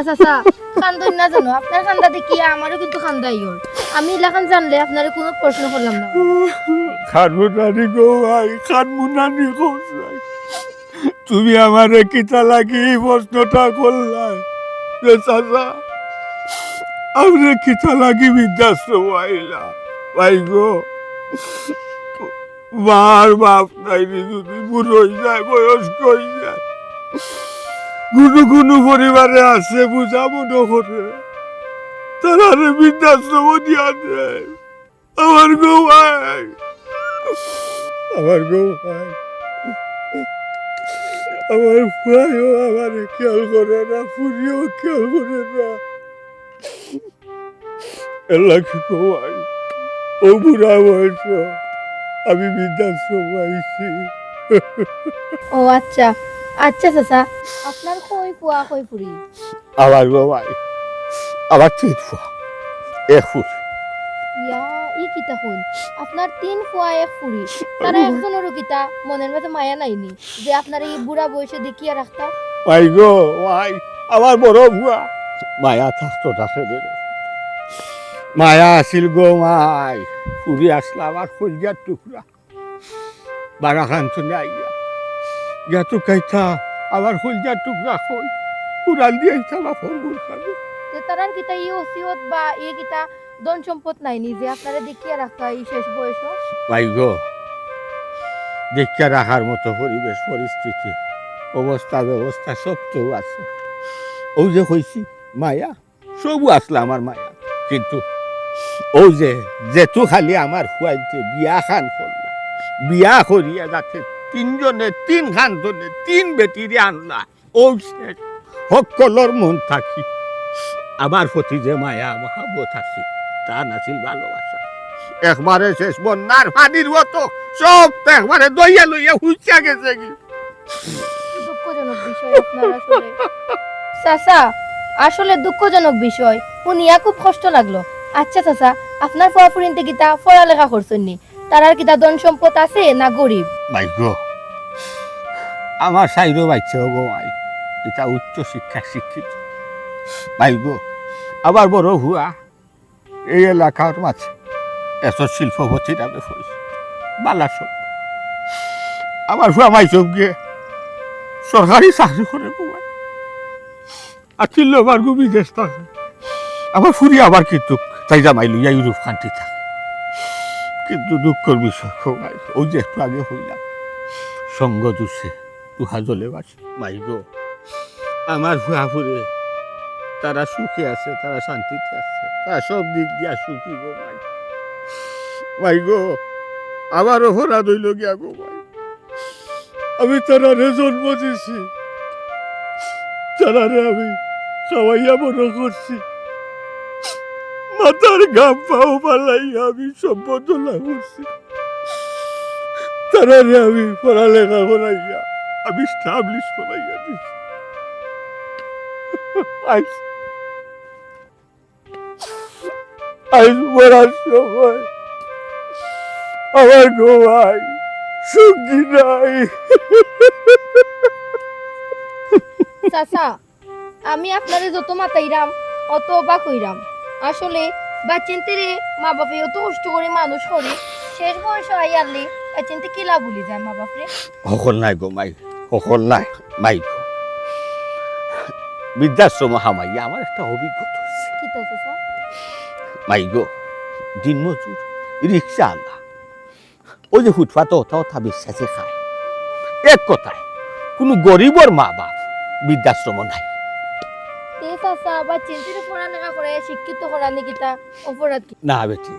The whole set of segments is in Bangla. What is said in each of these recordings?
চাচা খান্দন না জানো আপনার খান্দা দেখি আমারও কিন্তু খান্দাই হল আমি এলাকান জানলে আপনারে কোনো প্রশ্ন করলাম না খানমুনানি গো ভাই খানমুনানি কোথায় তুমি আমারে কিতা লাগি প্রশ্নটা করলাই রে চাচা আপনি কিতা লাগি বৃদ্ধাশ্রম আইলা ভাই গো মার বাপ নাই রে যদি বুড়ো হয়ে যায় বয়স্ক হয়ে যায় কোনো কোনো পরিবারে আছে বুঝা মনে করে তারা বৃদ্ধাশ্রম দিয়া দেয় আমার গো ভাই আমার গো ভাই আমার ভাইও আমার খেয়াল করে না ফুরিও খেয়াল করে না আল্লাহ কি গো ভাই ও বুড়া বয়স আমি বৃদ্ধাশ্রম আইছি ও আচ্ছা আচ্ছা চাচা আপনার কই ফুয়া কই ফুরি আমার গো ভাই আমার তিন ফুয়া এক ফুট ইয়া ই কিতা কইন আপনার তিন ফুয়া এক ফুরি তারা একজনেরও কিতা মনের মধ্যে মায়া নাইনি যে আপনার এই বুড়া বয়সে দেখিয়া রাখতা ভাই গো ভাই আমার বড় ভুয়া মায়া থাকতো তাকে মায়া আসিল গো মাই ফুরি আসলা আমার কলজার টুকরা বারা খানছনে আইয়া ইয়া তো কাইতা আমার কলজার টুকরা কই উড়াল দিয়ে আইতা বাপর গুল খাবে যে তারার কিতা ই ওসিয়ত বা ই কিতা ধন সম্পদ নাইনি যে আপনারা দেখিয়া রাখতা এই শেষ বয়স ভাই গো দেখিয়া রাখার মতো পরিবেশ পরিস্থিতি অবস্থা ব্যবস্থা সব তো আছে ও যে হয়েছি মায়া সবু আসলা আমার মায়া কিন্তু ও যে যেতু খালি আমার হুয়াইতে বিয়া খান করলা বিয়া করিয়া যাতে তিনজনে তিন খান ধরে তিন বেটিরে আনলা ও শেষ সকলর মন থাকি আমার প্রতি যে মায়া মহাবত আছে তা নাছিল ভালোবাসা একবারে শেষ বন্যার পানির মতো সব একবারে দইয়া লইয়া হুইচা গেছে কি দুঃখজনক বিষয় আপনার আসলে চাচা আসলে দুঃখজনক বিষয় শুনিয়া খুব কষ্ট লাগলো আচ্ছা চাচা আপনার ফুয়াফুরিনতে কিতা পড়ালেখা করছেন নি তারার কিতা ধন সম্পদ আছে না গরিব ভাগ্য আমার সাইরো বাচ্চা গো ভাই এটা উচ্চ শিক্ষা শিক্ষিত ভাগ্য আবার বড় হুয়া এই এলাকার মাঝে এত শিল্পপতি নামে পড়েছে বালাসব আমার হুয়া মাইসব গিয়ে সরকারি চাকরি করে গো ভাই আর চিল্ল আমার গো বিদেশ থাকে আমার ফুরি আবার কিন্তু তাই জামাই লইয়া ইউরোপ কান্ট্রি থাকে কিন্তু দুঃখের বিষয় গো ভাই ওই যে একটু আগে হইলাম সঙ্গ দুষে তুহা জলে বাসে মাই গো আমার ফুয়া ফুরে তারা সুখে আছে তারা শান্তিতে আছে তারা সব দিক দিয়া সুখী গো ভাই ভাই গো আমার অপরাধ হইল গিয়া গো ভাই আমি তারারে জন্ম দিছি তারারে আমি খাওয়াইয়া বড় করছি মাথার গাম পাও পালাইয়া আমি সম্পদ লাভ করছি তারারে আমি পড়ালেখা করাইয়া আমি স্টাবলিশ করাইয়া দিছি আজ মরার সময় আমার গো ভাই সুখী নাই চাচা আমি আপনারে যত মাতাইরাম অত অবাক হইরাম আসলে বাচ্চেন্তেরে মা বাপে অত কষ্ট করে মানুষ করে শেষ বয়স আইয়ারলে বাচ্চেন্তে কি লাভ ভুলি যায় মা বাপরে সকল নাই গো মাই সকল নাই মাই গো বৃদ্ধাশ্রম হামাইয়া আমার একটা অভিজ্ঞতা হয়েছে কি তো চাচা মাই গো দিনমজুর রিক্সা আল্লাহ ওই যে ফুটপাতে ওথা ওথা বিশ্বাসে খায় এক কথায় কোনো গরিবর মা বাপ বৃদ্ধাশ্রম নাই তে চাচা বাচ্চেন্তেরে পড়ালেখা করে শিক্ষিত করা নিকিতা অপরাধ কি না বেটি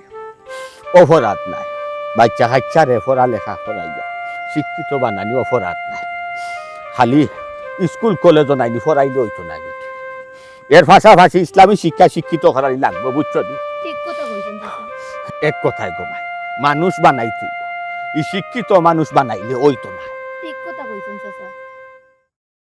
অপরাধ নাই বাচ্চা কাচ্চারে পড়ালেখা করাইয়া শিক্ষিত বানানি অপরাধ নাই খালি স্কুল কলেজও নাইনি পড়াইলে হইতো না বেটি এর পাশাপাশি ইসলামী শিক্ষা শিক্ষিত করাই লাগবে বুঝছো নি ঠিক কথা কইছেন চাচা এক কথায় গোমাই মানুষ বানাইতে ই শিক্ষিত মানুষ বানাইলে হইতো না